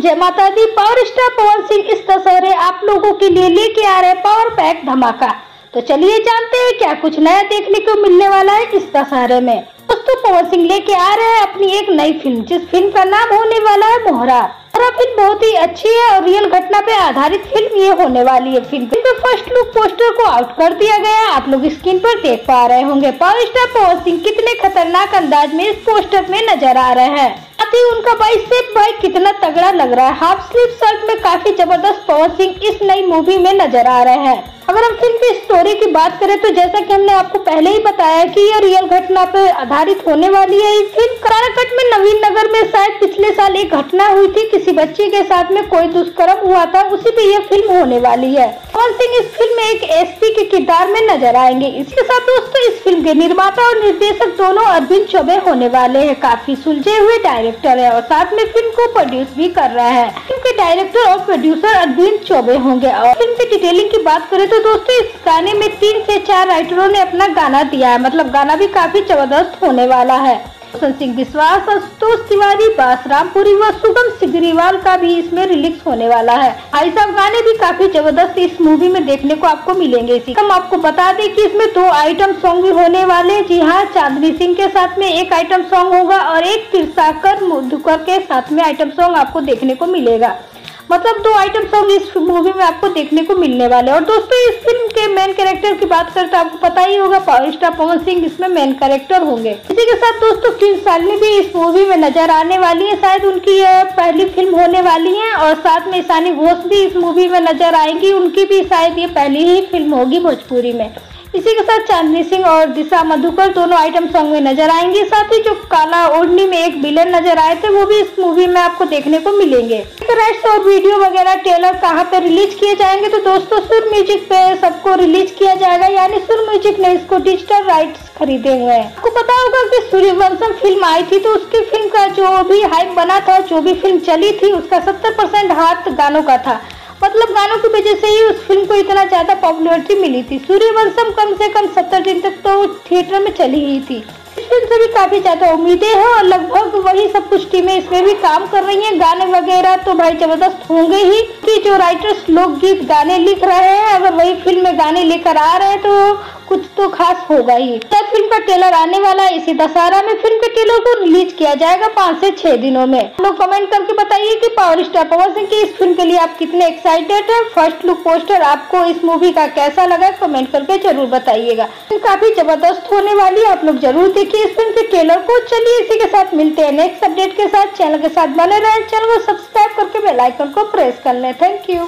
जय माता दी। Power star Pawan Singh इस दशहरे आप लोगों के लिए लेके आ रहे पावर पैक धमाका। तो चलिए जानते हैं क्या कुछ नया देखने को मिलने वाला है इस दशहरे में। दोस्तों पवन सिंह लेके आ रहे हैं अपनी एक नई फिल्म, जिस फिल्म का नाम होने वाला है मोहरा। फिल्म बहुत ही अच्छी है और रियल घटना पे आधारित फिल्म ये होने वाली है। फिल्म के फर्स्ट लुक पोस्टर को आउट कर दिया गया, आप लोग स्क्रीन पर देख पा रहे होंगे। पावर स्टार पवन सिंह कितने खतरनाक अंदाज में इस पोस्टर में नजर आ रहे हैं। साथ ही उनका बाइसेप भाई कितना तगड़ा लग रहा है। हाफ स्लीव शर्ट में काफी जबरदस्त पवन सिंह इस नई मूवी में नजर आ रहे हैं। अगर हम फिल्म की स्टोरी की बात करें तो जैसा कि हमने आपको पहले ही बताया कि यह रियल घटना पर आधारित होने वाली है। इस फिल्म काराकट में नवीन नगर में शायद पिछले साल एक घटना हुई थी, किसी बच्ची के साथ में कोई दुष्कर्म हुआ था, उसी पे यह फिल्म होने वाली है। पवन सिंह इस फिल्म में एक एसपी के किरदार में नजर आएंगे। इसके साथ दोस्तों इस फिल्म के निर्माता और निर्देशक दोनों अरविंद चौबे होने वाले हैं। काफी सुलझे हुए डायरेक्टर है और साथ में फिल्म को प्रोड्यूस भी कर रहे हैं। फिल्म के डायरेक्टर और प्रोड्यूसर अरविंद चौबे होंगे। और फिल्म की डिटेलिंग की बात करें तो दोस्तों इस गाने में 3 से 4 राइटरों ने अपना गाना दिया है, मतलब गाना भी काफी जबरदस्त होने वाला है। रोशन सिंह विश्वास, आशुतोष तिवारी, बासरामपुरी व सुगम सिग्रीवाल का भी इसमें रिलीज होने वाला है। भाई साहब गाने भी काफी जबरदस्त इस मूवी में देखने को आपको मिलेंगे। इसी हम आपको बता दें कि इसमें 2 आइटम सॉन्ग भी होने वाले। जी हाँ, चांदनी सिंह के साथ में एक आइटम सॉन्ग होगा और एक तिरसाकर मधुकर के साथ में आइटम सॉन्ग आपको देखने को मिलेगा। मतलब 2 आइटम सॉन्ग इस मूवी में आपको देखने को मिलने वाले। और दोस्तों इस फिल्म के मेन कैरेक्टर की बात करते आपको पता ही होगा, पावर स्टार पवन सिंह इसमें मेन कैरेक्टर होंगे। इसी के साथ दोस्तों किंग शालिनी भी इस मूवी में नजर आने वाली है। शायद उनकी यह पहली फिल्म होने वाली है और साथ में ईशानी घोष भी इस मूवी में नजर आएंगी। उनकी भी शायद ये पहली ही फिल्म होगी भोजपुरी में। इसी के साथ चांदनी सिंह और दिशा मधुकर दोनों आइटम सॉन्ग में नजर आएंगे। साथ ही जो काला ओढ़नी में एक विलन नजर आए थे वो भी इस मूवी में आपको देखने को मिलेंगे। राइट्स और वीडियो वगैरह ट्रेलर कहाँ पे रिलीज किए जाएंगे तो दोस्तों सुर म्यूजिक पे सबको रिलीज किया जाएगा, यानी सुर म्यूजिक ने इसको डिजिटल राइट्स खरीदे हुए हैं। आपको पता होगा कि सूर्यवंशम फिल्म आई थी तो उसकी फिल्म का जो भी हाइप बना था, जो भी फिल्म चली थी, उसका 70% हाथ गानों का था। मतलब गानों की वजह से ही उस फिल्म को इतना ज्यादा पॉपुलैरिटी मिली थी। सूर्यवंशम कम से कम 70 दिन तक तो थिएटर में चली ही थी। इस फिल्म से भी काफी ज्यादा उम्मीदें हैं और लगभग वही सब कुछ टीमें इसमें भी काम कर रही हैं। गाने वगैरह तो भाई जबरदस्त होंगे ही, कि जो राइटर्स लोकगीत गाने लिख रहे हैं अगर वही फिल्म में गाने लेकर आ रहे हैं तो कुछ तो खास होगा ही। फिल्म का ट्रेलर आने वाला है इसी दशहरा में। फिल्म के ट्रेलर को रिलीज किया जाएगा 5 से 6 दिनों में। लोग कमेंट करके बताइए कि पावर स्टार पवन सिंह की इस फिल्म के लिए आप कितने एक्साइटेड हैं। फर्स्ट लुक पोस्टर आपको इस मूवी का कैसा लगा कमेंट करके जरूर बताइएगा। काफी जबरदस्त होने वाली है, आप लोग जरूर देखिए इस फिल्म के ट्रेलर को। चलिए इसी के साथ मिलते हैं नेक्स्ट अपडेट के साथ। चैनल के साथ बने रहें, चैनल को सब्सक्राइब करके बेल आइकन को प्रेस कर लें। Thank you.